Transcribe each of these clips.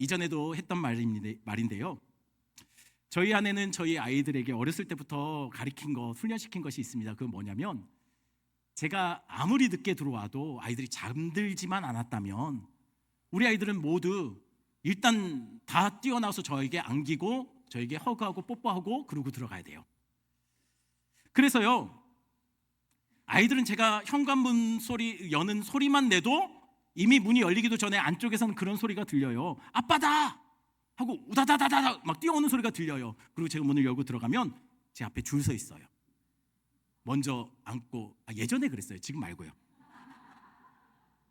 이전에도 했던 말인데요. 저희 아내는 저희 아이들에게 어렸을 때부터 가르친 것, 훈련시킨 것이 있습니다. 그건 뭐냐면, 제가 아무리 늦게 들어와도 아이들이 잠들지만 않았다면 우리 아이들은 모두 일단 다 뛰어나와서 저에게 안기고 저에게 허그하고 뽀뽀하고 그러고 들어가야 돼요. 그래서요, 아이들은 제가 현관문 소리 여는 소리만 내도 이미 문이 열리기도 전에 안쪽에서는 그런 소리가 들려요. 아빠다! 하고 우다다다다다 막 뛰어오는 소리가 들려요. 그리고 제가 문을 열고 들어가면 제 앞에 줄 서 있어요. 먼저 안고, 예전에 그랬어요. 지금 말고요.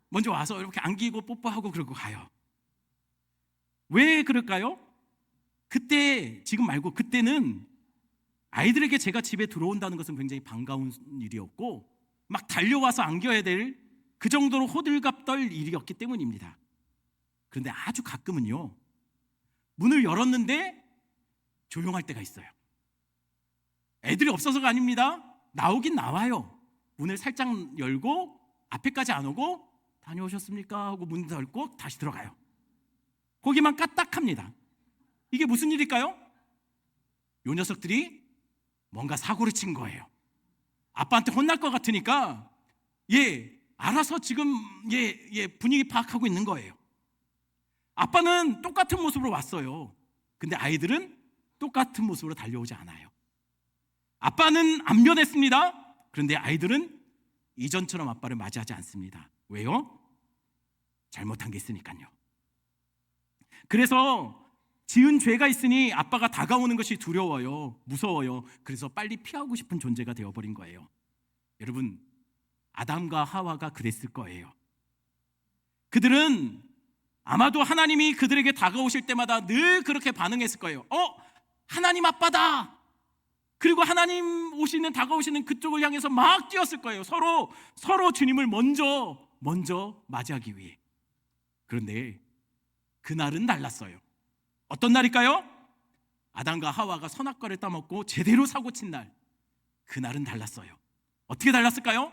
먼저 와서 이렇게 안기고 뽀뽀하고 그러고 가요. 왜 그럴까요? 그때, 지금 말고 그때는 아이들에게 제가 집에 들어온다는 것은 굉장히 반가운 일이었고 막 달려와서 안겨야 될 그 정도로 호들갑 떨 일이었기 때문입니다. 그런데 아주 가끔은요, 문을 열었는데 조용할 때가 있어요. 애들이 없어서가 아닙니다. 나오긴 나와요. 문을 살짝 열고 앞에까지 안 오고 다녀오셨습니까? 하고 문 닫고 다시 들어가요. 거기만 까딱합니다. 이게 무슨 일일까요? 요 녀석들이 뭔가 사고를 친 거예요. 아빠한테 혼날 것 같으니까 알아서 지금 분위기 파악하고 있는 거예요. 아빠는 똑같은 모습으로 왔어요. 근데 아이들은 똑같은 모습으로 달려오지 않아요. 아빠는 안 변했습니다. 그런데 아이들은 이전처럼 아빠를 맞이하지 않습니다. 왜요? 잘못한 게 있으니까요. 그래서 지은 죄가 있으니 아빠가 다가오는 것이 두려워요. 무서워요. 그래서 빨리 피하고 싶은 존재가 되어버린 거예요. 여러분, 아담과 하와가 그랬을 거예요. 그들은 아마도 하나님이 그들에게 다가오실 때마다 늘 그렇게 반응했을 거예요. 하나님 아빠다! 그리고 하나님 다가오시는 그쪽을 향해서 막 뛰었을 거예요. 서로 주님을 먼저 맞이하기 위해. 그런데 그날은 달랐어요. 어떤 날일까요? 아담과 하와가 선악과를 따먹고 제대로 사고친 날. 그날은 달랐어요. 어떻게 달랐을까요?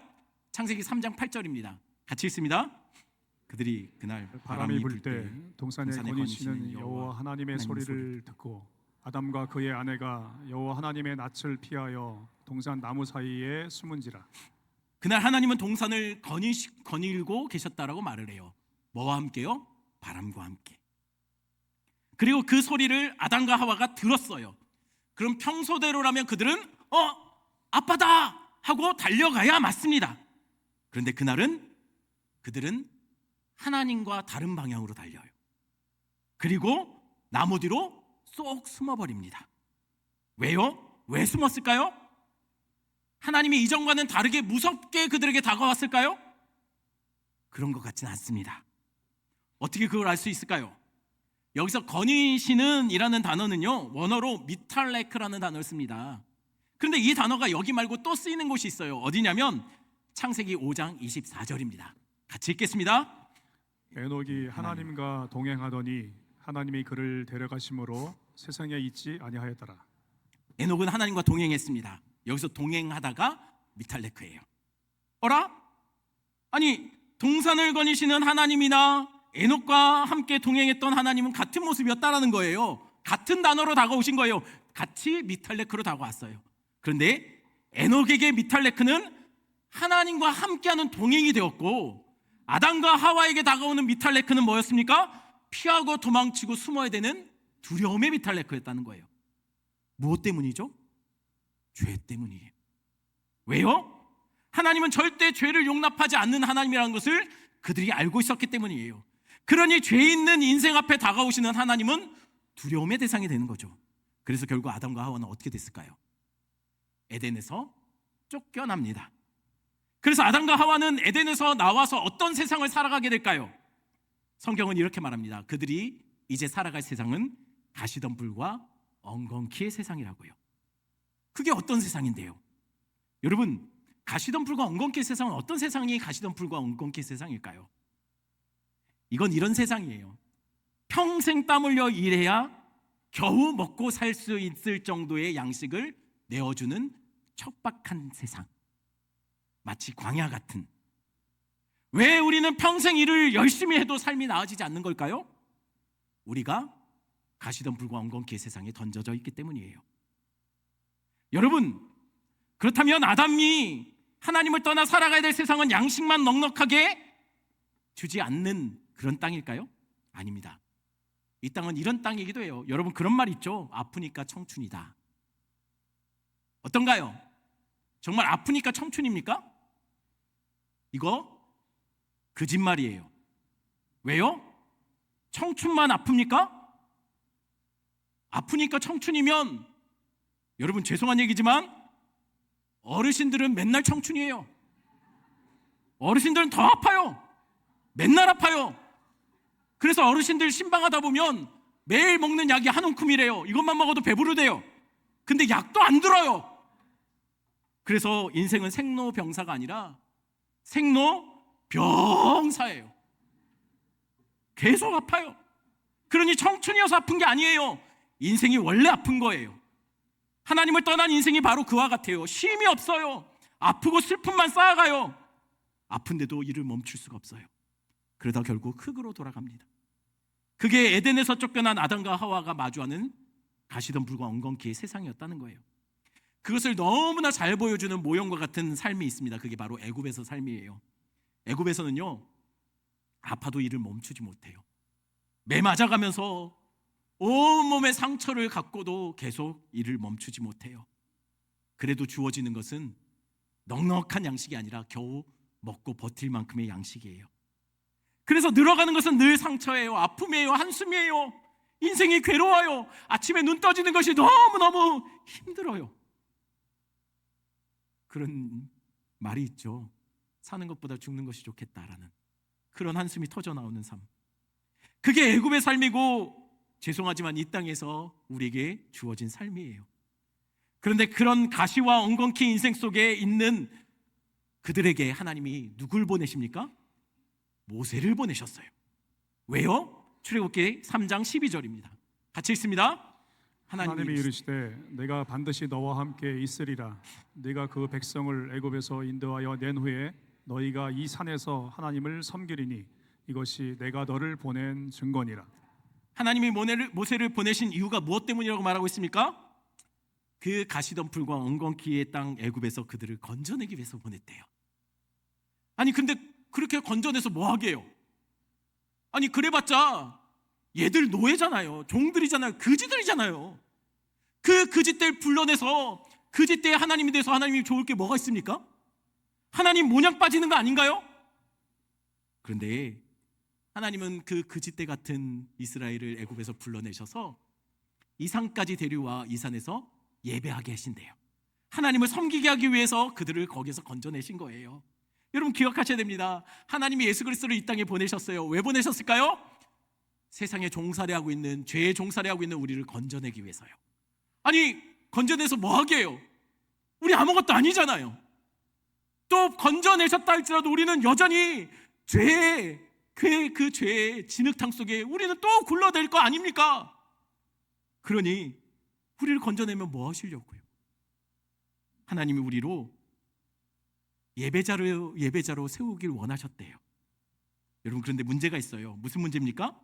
창세기 3장 8절입니다. 같이 읽습니다. 그들이 그날 바람이 불 때 동산에 거니시는 여호와 하나님의 소리를 듣고 아담과 그의 아내가 여호와 하나님의 낯을 피하여 동산 나무 사이에 숨은지라. 그날 하나님은 동산을 거닐고 계셨다라고 말을 해요. 뭐와 함께요? 바람과 함께. 그리고 그 소리를 아담과 하와가 들었어요. 그럼 평소대로라면 그들은 아빠다! 하고 달려가야 맞습니다. 그런데 그날은 그들은 하나님과 다른 방향으로 달려요. 그리고 나무 뒤로 쏙 숨어버립니다. 왜요? 왜 숨었을까요? 하나님이 이전과는 다르게 무섭게 그들에게 다가왔을까요? 그런 것 같지는 않습니다. 어떻게 그걸 알 수 있을까요? 여기서 거니시는 이라는 단어는요, 원어로 미탈레크라는 단어를 씁니다. 그런데 이 단어가 여기 말고 또 쓰이는 곳이 있어요. 어디냐면 창세기 5장 24절입니다. 같이 읽겠습니다. 에녹이 하나님과 동행하더니 하나님이 그를 데려가심으로 세상에 있지 아니하였더라. 에녹은 하나님과 동행했습니다. 여기서 동행하다가 미탈레크예요. 어라? 아니, 동산을 거니시는 하나님이나 에녹과 함께 동행했던 하나님은 같은 모습이었다라는 거예요. 같은 단어로 다가오신 거예요. 같이 미탈레크로 다가왔어요. 그런데 에녹에게 미탈레크는 하나님과 함께하는 동행이 되었고, 아담과 하와에게 다가오는 미탈레크는 뭐였습니까? 피하고 도망치고 숨어야 되는 두려움의 미탈레크였다는 거예요. 무엇 때문이죠? 죄 때문이에요. 왜요? 하나님은 절대 죄를 용납하지 않는 하나님이라는 것을 그들이 알고 있었기 때문이에요. 그러니 죄 있는 인생 앞에 다가오시는 하나님은 두려움의 대상이 되는 거죠. 그래서 결국 아담과 하와는 어떻게 됐을까요? 에덴에서 쫓겨납니다. 그래서 아담과 하와는 에덴에서 나와서 어떤 세상을 살아가게 될까요? 성경은 이렇게 말합니다. 그들이 이제 살아갈 세상은 가시덤불과 엉겅퀴의 세상이라고요. 그게 어떤 세상인데요? 여러분, 가시덤불과 엉겅퀴의 세상은 어떤 세상이 가시덤불과 엉겅퀴의 세상일까요? 이건 이런 세상이에요. 평생 땀 흘려 일해야 겨우 먹고 살 수 있을 정도의 양식을 내어주는 척박한 세상, 마치 광야 같은. 왜 우리는 평생 일을 열심히 해도 삶이 나아지지 않는 걸까요? 우리가 가시덤불과 엉겅퀴의 세상에 던져져 있기 때문이에요. 여러분, 그렇다면 아담이 하나님을 떠나 살아가야 될 세상은 양식만 넉넉하게 주지 않는 그런 땅일까요? 아닙니다. 이 땅은 이런 땅이기도 해요. 여러분, 그런 말 있죠? 아프니까 청춘이다. 어떤가요? 정말 아프니까 청춘입니까? 이거 거짓말이에요. 왜요? 청춘만 아픕니까? 아프니까 청춘이면, 여러분 죄송한 얘기지만 어르신들은 맨날 청춘이에요. 어르신들은 더 아파요. 맨날 아파요. 그래서 어르신들 신방하다 보면 매일 먹는 약이 한 움큼이래요. 이것만 먹어도 배부르대요. 근데 약도 안 들어요. 그래서 인생은 생로병사가 아니라 생로병사예요. 계속 아파요. 그러니 청춘이어서 아픈 게 아니에요. 인생이 원래 아픈 거예요. 하나님을 떠난 인생이 바로 그와 같아요. 쉼이 없어요. 아프고 슬픔만 쌓아가요. 아픈데도 이를 멈출 수가 없어요. 그러다 결국 흙으로 돌아갑니다. 그게 에덴에서 쫓겨난 아담과 하와가 마주하는 가시덤불과 엉겅퀴의 세상이었다는 거예요. 그것을 너무나 잘 보여주는 모형과 같은 삶이 있습니다. 그게 바로 애굽에서 삶이에요. 애굽에서는요, 아파도 이를 멈추지 못해요. 매 맞아가면서 온몸에 상처를 갖고도 계속 이를 멈추지 못해요. 그래도 주어지는 것은 넉넉한 양식이 아니라 겨우 먹고 버틸 만큼의 양식이에요. 그래서 늘어가는 것은 늘 상처예요. 아픔이에요. 한숨이에요. 인생이 괴로워요. 아침에 눈 떠지는 것이 너무너무 힘들어요. 그런 말이 있죠. 사는 것보다 죽는 것이 좋겠다라는 그런 한숨이 터져 나오는 삶. 그게 애굽의 삶이고, 죄송하지만 이 땅에서 우리에게 주어진 삶이에요. 그런데 그런 가시와 엉겅퀴 인생 속에 있는 그들에게 하나님이 누굴 보내십니까? 모세를 보내셨어요. 왜요? 출애굽기 3장 12절입니다. 같이 읽습니다. 하나님이 이르시되 내가 반드시 너와 함께 있으리라. 네가 그 백성을 애굽에서 인도하여 낸 후에 너희가 이 산에서 하나님을 섬기리니 이것이 내가 너를 보낸 증거니라. 하나님이 모세를 보내신 이유가 무엇 때문이라고 말하고 있습니까? 그 가시덤불과 엉겅퀴의 땅 애굽에서 그들을 건져내기 위해서 보냈대요. 아니 근데 그렇게 건져내서 뭐 하게 해요? 아니 그래봤자 얘들 노예잖아요. 종들이잖아요. 거지들이잖아요. 그 거지들 불러내서 거지때에 하나님이 돼서 하나님이 좋을 게 뭐가 있습니까? 하나님 모냥 빠지는 거 아닌가요? 그런데 하나님은 그 거지때 같은 이스라엘을 애굽에서 불러내셔서 이 산까지 데려와 이 산에서 예배하게 하신대요. 하나님을 섬기게 하기 위해서 그들을 거기서 건져내신 거예요. 여러분 기억하셔야 됩니다. 하나님이 예수 그리스도를 이 땅에 보내셨어요. 왜 보내셨을까요? 세상에 종살이하고 있는, 죄에 종살이하고 있는 우리를 건져내기 위해서요. 아니 건져내서 뭐 하게 해요? 우리 아무것도 아니잖아요. 또 건져내셨다 할지라도 우리는 여전히 그 죄의 진흙탕 속에 우리는 또 굴러댈 거 아닙니까? 그러니 우리를 건져내면 뭐 하시려고요? 하나님이 우리로 예배자로 세우길 원하셨대요. 여러분 그런데 문제가 있어요. 무슨 문제입니까?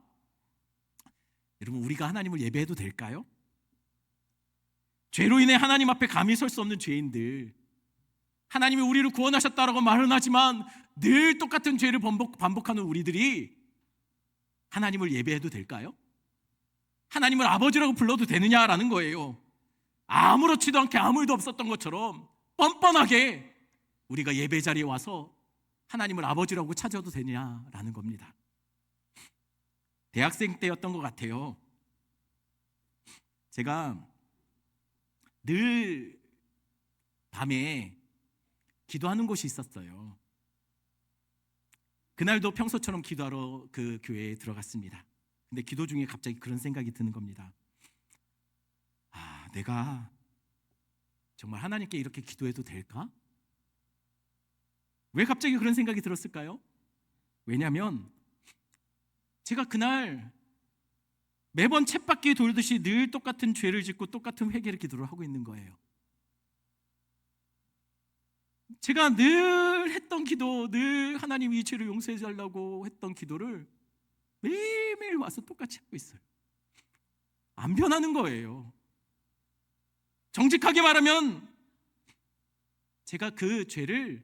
여러분 우리가 하나님을 예배해도 될까요? 죄로 인해 하나님 앞에 감히 설 수 없는 죄인들, 하나님이 우리를 구원하셨다라고 말은 하지만 늘 똑같은 죄를 반복하는 우리들이 하나님을 예배해도 될까요? 하나님을 아버지라고 불러도 되느냐라는 거예요. 아무렇지도 않게 아무 일도 없었던 것처럼 뻔뻔하게 우리가 예배 자리에 와서 하나님을 아버지라고 찾아도 되냐라는 겁니다. 대학생 때였던 것 같아요. 제가 늘 밤에 기도하는 곳이 있었어요. 그날도 평소처럼 기도하러 그 교회에 들어갔습니다. 근데 기도 중에 갑자기 그런 생각이 드는 겁니다. 내가 정말 하나님께 이렇게 기도해도 될까? 왜 갑자기 그런 생각이 들었을까요? 왜냐하면 제가 그날 매번 쳇바퀴 돌듯이 늘 똑같은 죄를 짓고 똑같은 회개를 기도를 하고 있는 거예요. 제가 늘 했던 기도, 늘 하나님 이 죄를 용서해 달라고 했던 기도를 매일매일 와서 똑같이 하고 있어요. 안 변하는 거예요. 정직하게 말하면 제가 그 죄를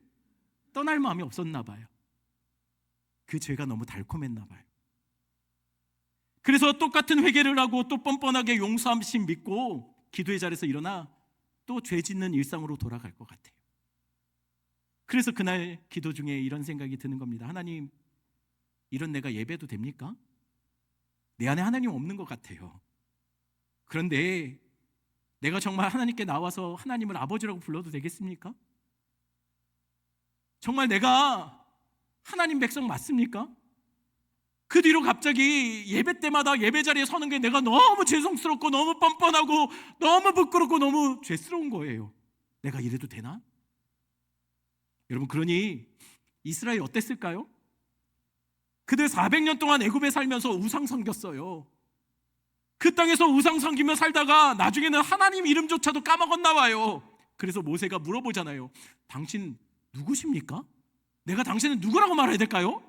떠날 마음이 없었나 봐요. 그 죄가 너무 달콤했나 봐요. 그래서 똑같은 회개를 하고 또 뻔뻔하게 용서함심 믿고 기도의 자리에서 일어나 또 죄 짓는 일상으로 돌아갈 것 같아요. 그래서 그날 기도 중에 이런 생각이 드는 겁니다. 하나님, 이런 내가 예배도 됩니까? 내 안에 하나님 없는 것 같아요. 그런데 내가 정말 하나님께 나와서 하나님을 아버지라고 불러도 되겠습니까? 정말 내가 하나님 백성 맞습니까? 그 뒤로 갑자기 예배 때마다 예배 자리에 서는 게 내가 너무 죄송스럽고 너무 뻔뻔하고 너무 부끄럽고 너무 죄스러운 거예요. 내가 이래도 되나? 여러분, 그러니 이스라엘 어땠을까요? 그들 400년 동안 애굽에 살면서 우상 섬겼어요. 그 땅에서 우상 섬기며 살다가 나중에는 하나님 이름조차도 까먹었나 봐요. 그래서 모세가 물어보잖아요. 당신 누구십니까? 내가 당신은 누구라고 말해야 될까요?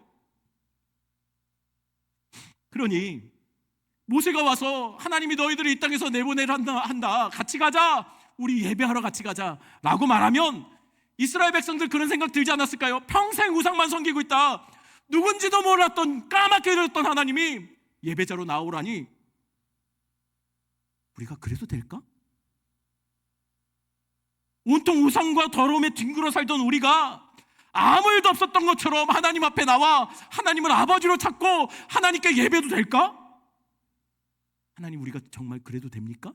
그러니 모세가 와서 하나님이 너희들을 이 땅에서 내보내라 한다. 같이 가자. 우리 예배하러 같이 가자 라고 말하면 이스라엘 백성들 그런 생각 들지 않았을까요? 평생 우상만 섬기고 있다. 누군지도 몰랐던 까맣게 잃었던 하나님이 예배자로 나오라니 우리가 그래도 될까? 온통 우상과 더러움에 뒹굴어 살던 우리가 아무 일도 없었던 것처럼 하나님 앞에 나와 하나님을 아버지로 찾고 하나님께 예배도 될까? 하나님, 우리가 정말 그래도 됩니까?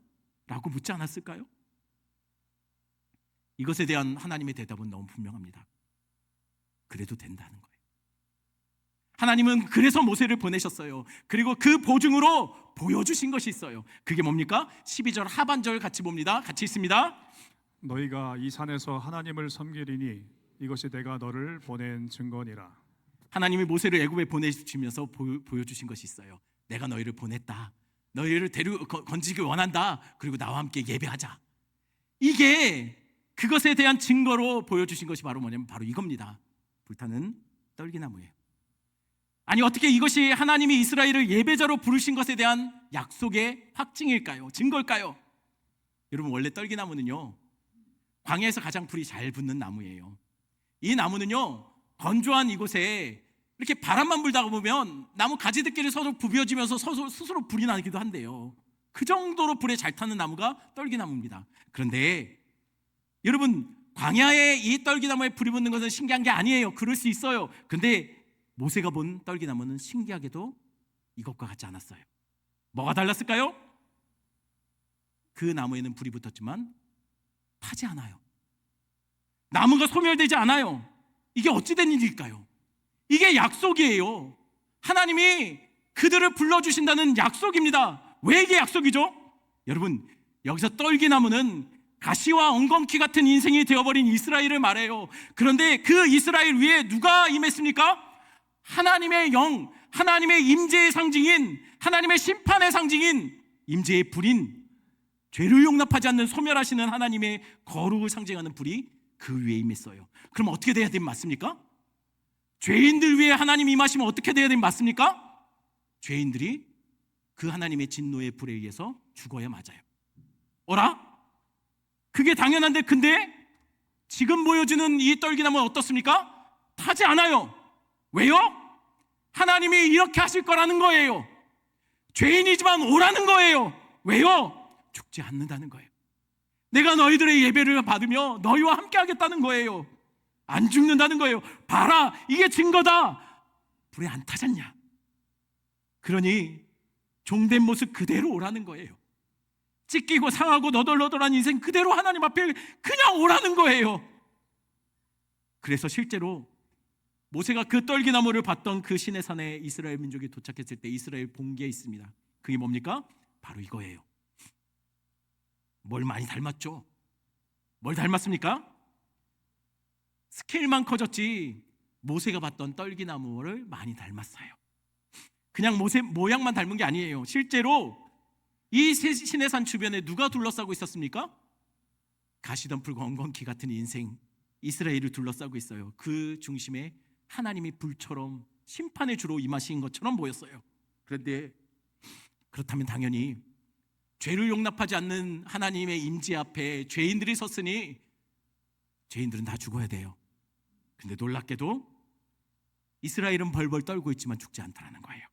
라고 묻지 않았을까요? 이것에 대한 하나님의 대답은 너무 분명합니다. 그래도 된다는 거예요. 하나님은 그래서 모세를 보내셨어요. 그리고 그 보증으로 보여주신 것이 있어요. 그게 뭡니까? 12절 하반절 같이 봅니다. 같이 있습니다. 너희가 이 산에서 하나님을 섬기리니 이것이 내가 너를 보낸 증거니라. 하나님이 모세를 애굽에 보내주시면서 보여주신 것이 있어요. 내가 너희를 보냈다. 너희를 건지기 원한다. 그리고 나와 함께 예배하자. 이게 그것에 대한 증거로 보여주신 것이 바로 뭐냐면 바로 이겁니다. 불타는 떨기나무예요. 아니, 어떻게 이것이 하나님이 이스라엘을 예배자로 부르신 것에 대한 약속의 확증일까요? 증거일까요? 여러분, 원래 떨기나무는요, 광야에서 가장 불이 잘 붙는 나무예요. 이 나무는요, 건조한 이곳에 이렇게 바람만 불다가 보면 나무 가지들끼리 서로 부벼지면서 스스로 불이 나기도 한대요. 그 정도로 불에 잘 타는 나무가 떨기나무입니다. 그런데 여러분, 광야에 이 떨기나무에 불이 붙는 것은 신기한 게 아니에요. 그럴 수 있어요. 근데 모세가 본 떨기나무는 신기하게도 이것과 같지 않았어요. 뭐가 달랐을까요? 그 나무에는 불이 붙었지만 타지 않아요. 나무가 소멸되지 않아요. 이게 어찌된 일일까요? 이게 약속이에요. 하나님이 그들을 불러주신다는 약속입니다. 왜 이게 약속이죠? 여러분, 여기서 떨기나무는 가시와 엉겅퀴 같은 인생이 되어버린 이스라엘을 말해요. 그런데 그 이스라엘 위에 누가 임했습니까? 하나님의 영, 하나님의 임재의 상징인, 하나님의 심판의 상징인 임재의 불인, 죄를 용납하지 않는 소멸하시는 하나님의 거룩을 상징하는 불이 그 위에 임했어요. 그럼 어떻게 돼야 되면 맞습니까? 죄인들 위에 하나님 임하시면 어떻게 돼야 되면 맞습니까? 죄인들이 그 하나님의 진노의 불에 의해서 죽어야 맞아요. 어라? 그게 당연한데, 근데 지금 보여주는 이 떨기나무는 어떻습니까? 타지 않아요. 왜요? 하나님이 이렇게 하실 거라는 거예요. 죄인이지만 오라는 거예요. 왜요? 죽지 않는다는 거예요. 내가 너희들의 예배를 받으며 너희와 함께 하겠다는 거예요. 안 죽는다는 거예요. 봐라, 이게 증거다. 불에 안 타졌냐? 그러니 종된 모습 그대로 오라는 거예요. 찢기고 상하고 너덜너덜한 인생 그대로 하나님 앞에 그냥 오라는 거예요. 그래서 실제로 모세가 그 떨기나무를 봤던 그 시내산에 이스라엘 민족이 도착했을 때 이스라엘 본기에 있습니다. 그게 뭡니까? 바로 이거예요. 뭘 많이 닮았죠? 뭘 닮았습니까? 스케일만 커졌지 모세가 봤던 떨기나무를 많이 닮았어요. 그냥 모세 모양만 닮은 게 아니에요. 실제로 이 시내산 주변에 누가 둘러싸고 있었습니까? 가시덤불과 엉겅퀴 같은 인생 이스라엘을 둘러싸고 있어요. 그 중심에 하나님이 불처럼 심판의 주로 임하신 것처럼 보였어요. 그런데 그렇다면 당연히 죄를 용납하지 않는 하나님의 임재 앞에 죄인들이 섰으니 죄인들은 다 죽어야 돼요. 근데 놀랍게도 이스라엘은 벌벌 떨고 있지만 죽지 않다라는 거예요.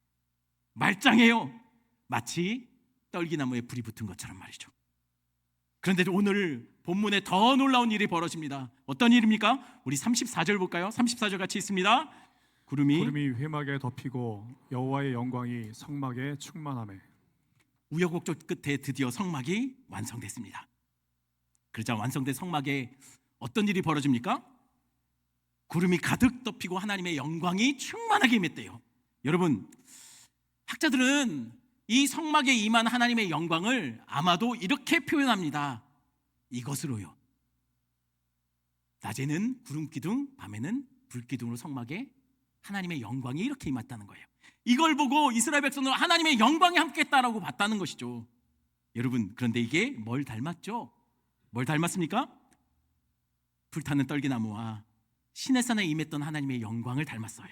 말짱해요. 마치 떨기나무에 불이 붙은 것처럼 말이죠. 그런데 오늘 본문에 더 놀라운 일이 벌어집니다. 어떤 일입니까? 우리 34절 볼까요? 34절 같이 있습니다. 구름이 회막에 덮이고 여호와의 영광이 성막에 충만하매. 우여곡절 끝에 드디어 성막이 완성됐습니다. 그러자 완성된 성막에 어떤 일이 벌어집니까? 구름이 가득 덮이고 하나님의 영광이 충만하게 임했대요. 여러분, 학자들은 이 성막에 임한 하나님의 영광을 아마도 이렇게 표현합니다. 이것으로요. 낮에는 구름 기둥, 밤에는 불 기둥으로 성막에 하나님의 영광이 이렇게 임했다는 거예요. 이걸 보고 이스라엘 백성들은 하나님의 영광이 함께했다라고 봤다는 것이죠. 여러분, 그런데 이게 뭘 닮았죠? 뭘 닮았습니까? 불타는 떨기나무와 시내산에 임했던 하나님의 영광을 닮았어요.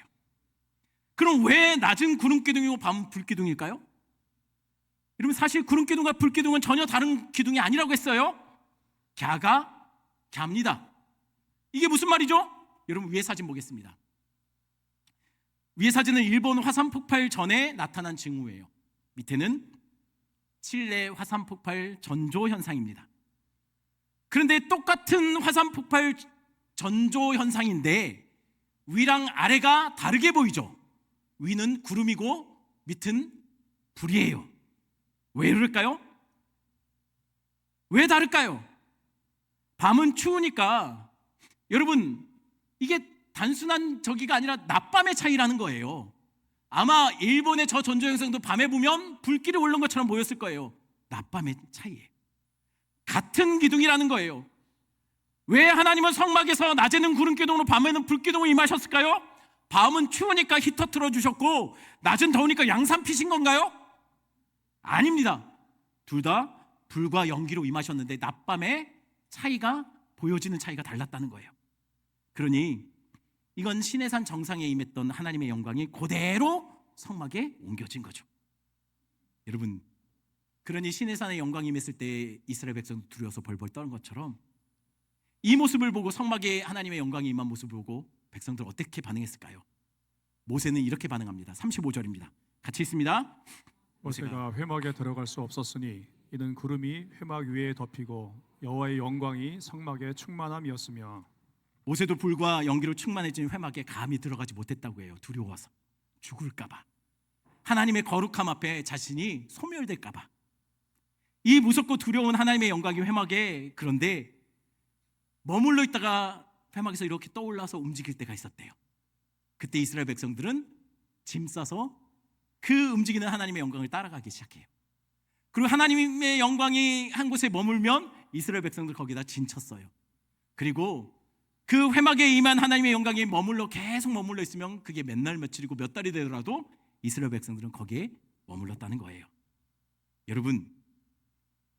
그럼 왜 낮은 구름 기둥이고 밤은 불 기둥일까요? 여러분, 사실 구름 기둥과 불 기둥은 전혀 다른 기둥이 아니라고 했어요. 갸가 갸입니다. 이게 무슨 말이죠? 여러분, 위에 사진 보겠습니다. 위에 사진은 일본 화산 폭발 전에 나타난 징후예요. 밑에는 칠레 화산 폭발 전조 현상입니다. 그런데 똑같은 화산 폭발 전조 현상인데 위랑 아래가 다르게 보이죠. 위는 구름이고 밑은 불이에요. 왜 그럴까요? 왜 다를까요? 밤은 추우니까, 여러분, 이게 단순한 저기가 아니라 낮밤의 차이라는 거예요. 아마 일본의 저 전조 현상도 밤에 보면 불길이 오른 것처럼 보였을 거예요. 낮밤의 차이예요. 같은 기둥이라는 거예요. 왜 하나님은 성막에서 낮에는 구름 기둥으로 밤에는 불 기둥으로 임하셨을까요? 밤은 추우니까 히터 틀어주셨고 낮은 더우니까 양산 피신 건가요? 아닙니다. 둘 다 불과 연기로 임하셨는데 낮밤의 차이가, 보여지는 차이가 달랐다는 거예요. 그러니 이건 시내산 정상에 임했던 하나님의 영광이 그대로 성막에 옮겨진 거죠. 여러분, 그러니 시내산의 영광이 임했을 때 이스라엘 백성도 두려워서 벌벌 떠는 것처럼 이 모습을 보고, 성막에 하나님의 영광이 임한 모습을 보고 백성들 어떻게 반응했을까요? 모세는 이렇게 반응합니다. 35절입니다. 같이 있습니다. 모세가 회막에 들어갈 수 없었으니 이는 구름이 회막 위에 덮이고 여호와의 영광이 성막에 충만함이었으며. 모세도 불과 연기로 충만해진 회막에 감히 들어가지 못했다고 해요. 두려워서, 죽을까 봐, 하나님의 거룩함 앞에 자신이 소멸될까 봐. 이 무섭고 두려운 하나님의 영광이 회막에, 그런데 머물러 있다가 회막에서 이렇게 떠올라서 움직일 때가 있었대요. 그때 이스라엘 백성들은 짐 싸서 그 움직이는 하나님의 영광을 따라가기 시작해요. 그리고 하나님의 영광이 한 곳에 머물면 이스라엘 백성들 거기다 진쳤어요. 그리고 그 회막에 임한 하나님의 영광이 계속 머물러 있으면 그게 몇 날 며칠이고 몇 달이 되더라도 이스라엘 백성들은 거기에 머물렀다는 거예요. 여러분,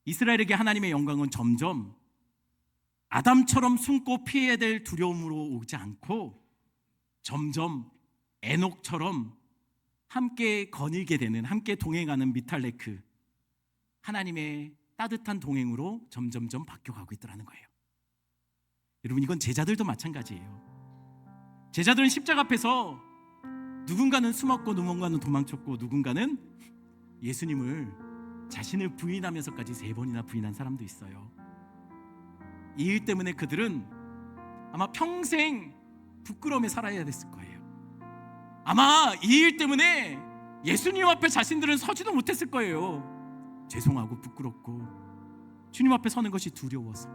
이스라엘에게 하나님의 영광은 점점 아담처럼 숨고 피해야 될 두려움으로 오지 않고 점점 에녹처럼 함께 거닐게 되는, 함께 동행하는 미탈레크, 하나님의 따뜻한 동행으로 점점점 바뀌어가고 있더라는 거예요. 여러분, 이건 제자들도 마찬가지예요. 제자들은 십자가 앞에서 누군가는 숨었고 누군가는 도망쳤고 누군가는 예수님을 자신을 부인하면서까지 3번이나 부인한 사람도 있어요. 이 일 때문에 그들은 아마 평생 부끄러움에 살아야 됐을 거예요. 아마 이 일 때문에 예수님 앞에 자신들은 서지도 못했을 거예요. 죄송하고 부끄럽고 주님 앞에 서는 것이 두려워서.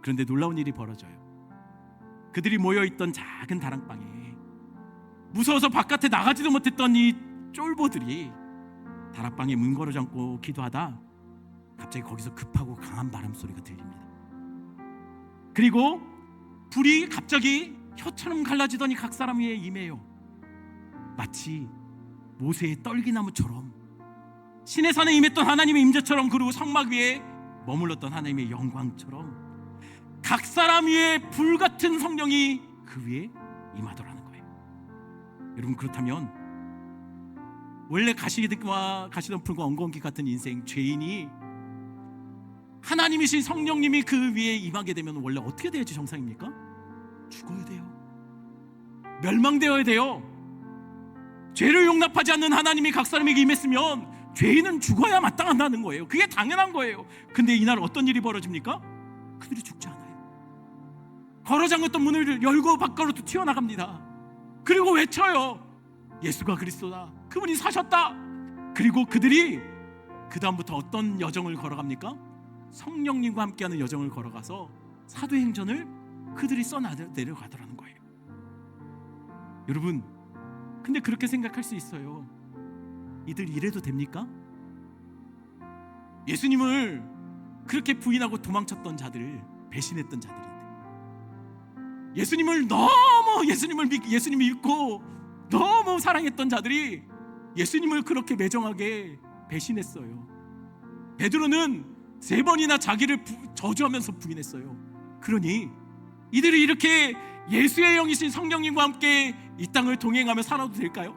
그런데 놀라운 일이 벌어져요. 그들이 모여있던 작은 다락방에 무서워서 바깥에 나가지도 못했던 이 쫄보들이 다락방에 문 걸어 잠고 기도하다 갑자기 거기서 급하고 강한 바람 소리가 들립니다. 그리고 불이 갑자기 혀처럼 갈라지더니 각 사람 위에 임해요. 마치 모세의 떨기나무처럼, 시내산에 임했던 하나님의 임재처럼, 그리고 성막 위에 머물렀던 하나님의 영광처럼 각 사람 위에 불같은 성령이 그 위에 임하더라는 거예요. 여러분, 그렇다면 원래 가시던 풀과 엉겅퀴 같은 인생, 죄인이 하나님이신 성령님이 그 위에 임하게 되면 원래 어떻게 돼야지 정상입니까? 죽어야 돼요. 멸망되어야 돼요. 죄를 용납하지 않는 하나님이 각 사람에게 임했으면 죄인은 죽어야 마땅한다는 거예요. 그게 당연한 거예요. 근데 이날 어떤 일이 벌어집니까? 그들이 죽지 않아요. 걸어 잠겼던 문을 열고 밖으로 튀어나갑니다. 그리고 외쳐요. 예수가 그리스도다. 그분이 사셨다. 그리고 그들이 그 다음부터 어떤 여정을 걸어갑니까? 성령님과 함께하는 여정을 걸어가서 사도행전을 그들이 써내려가더라는 거예요. 여러분, 근데 그렇게 생각할 수 있어요. 이들 이래도 됩니까? 예수님을 그렇게 부인하고 도망쳤던 자들, 배신했던 자들인데, 예수님을 예수님이 믿고 너무 사랑했던 자들이 예수님을 그렇게 매정하게 배신했어요. 베드로는 3번이나 자기를 저주하면서 부인했어요. 그러니 이들이 이렇게 예수의 영이신 성령님과 함께 이 땅을 동행하며 살아도 될까요?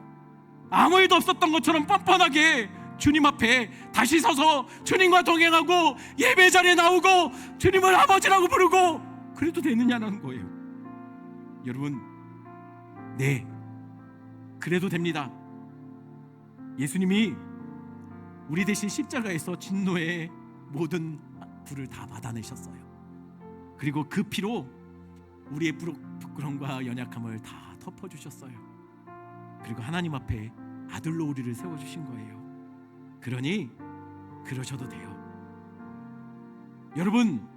아무 일도 없었던 것처럼 뻔뻔하게 주님 앞에 다시 서서 주님과 동행하고 예배 자리에 나오고 주님을 아버지라고 부르고 그래도 되느냐는 거예요. 여러분, 네, 그래도 됩니다. 예수님이 우리 대신 십자가에서 진노의 모든 불을 다 받아내셨어요. 그리고 그 피로 우리의 부끄러움과 연약함을 다 덮어주셨어요. 그리고 하나님 앞에 아들로 우리를 세워주신 거예요. 그러니 그러셔도 돼요. 여러분,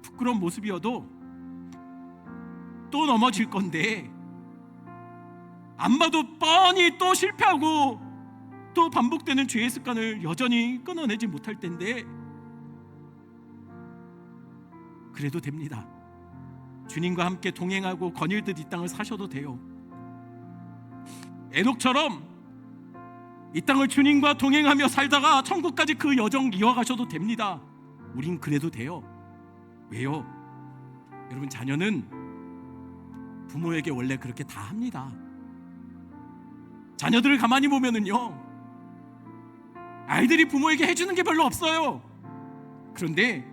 부끄러운 모습이어도 또 넘어질 건데, 안 봐도 뻔히 또 실패하고 또 반복되는 죄의 습관을 여전히 끊어내지 못할 텐데, 그래도 됩니다. 주님과 함께 동행하고 거닐듯 이 땅을 사셔도 돼요. 에녹처럼 이 땅을 주님과 동행하며 살다가 천국까지 그 여정 이어가셔도 됩니다. 우린 그래도 돼요. 왜요? 여러분, 자녀는 부모에게 원래 그렇게 다 합니다. 자녀들을 가만히 보면은요, 아이들이 부모에게 해주는 게 별로 없어요. 그런데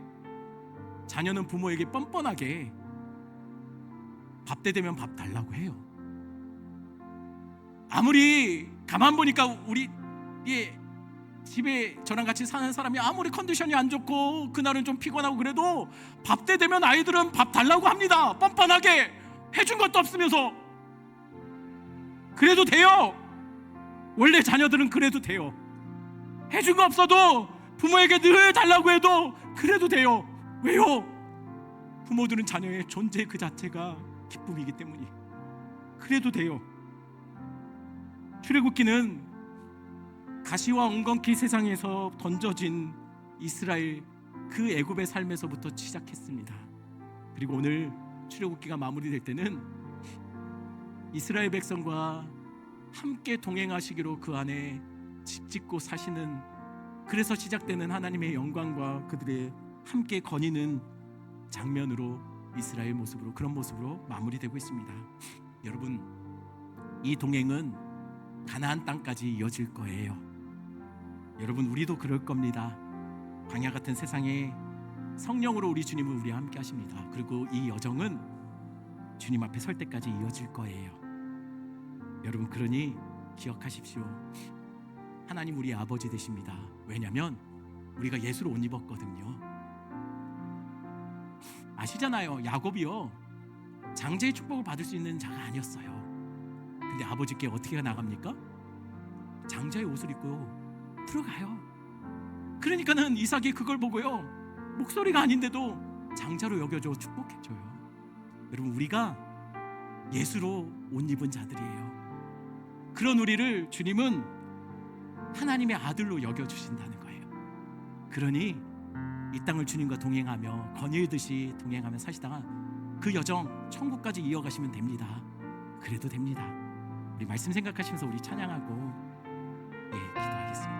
자녀는 부모에게 뻔뻔하게 밥 때 되면 밥 달라고 해요. 아무리 가만 보니까 우리 집에 저랑 같이 사는 사람이 아무리 컨디션이 안 좋고 그날은 좀 피곤하고 그래도 밥 때 되면 아이들은 밥 달라고 합니다. 뻔뻔하게 해준 것도 없으면서. 그래도 돼요. 원래 자녀들은 그래도 돼요. 해준 거 없어도 부모에게 늘 달라고 해도 그래도 돼요. 왜요? 부모들은 자녀의 존재 그 자체가 기쁨이기 때문이. 그래도 돼요. 출애굽기는 가시와 엉겅퀴 세상에서 던져진 이스라엘 그 애굽의 삶에서부터 시작했습니다. 그리고 오늘 출애굽기가 마무리될 때는 이스라엘 백성과 함께 동행하시기로 그 안에 집 짓고 사시는, 그래서 시작되는 하나님의 영광과 그들의 함께 거니는 장면으로, 이스라엘 모습으로, 그런 모습으로 마무리되고 있습니다. 여러분, 이 동행은 가나안 땅까지 이어질 거예요. 여러분, 우리도 그럴 겁니다. 광야 같은 세상에 성령으로 우리 주님은 우리와 함께 하십니다. 그리고 이 여정은 주님 앞에 설 때까지 이어질 거예요. 여러분, 그러니 기억하십시오. 하나님 우리 아버지 되십니다. 왜냐하면 우리가 예수로 옷 입었거든요. 아시잖아요. 야곱이요, 장제의 축복을 받을 수 있는 자가 아니었어요. 근데 아버지께 어떻게 나갑니까? 장자의 옷을 입고 들어가요. 그러니까는 이삭이 그걸 보고요, 목소리가 아닌데도 장자로 여겨줘 축복해줘요. 여러분, 우리가 예수로 옷 입은 자들이에요. 그런 우리를 주님은 하나님의 아들로 여겨주신다는 거예요. 그러니 이 땅을 주님과 동행하며 거닐듯이 동행하며 사시다가 그 여정 천국까지 이어가시면 됩니다. 그래도 됩니다. 우리 말씀 생각하시면서 우리 찬양하고 기도하겠습니다.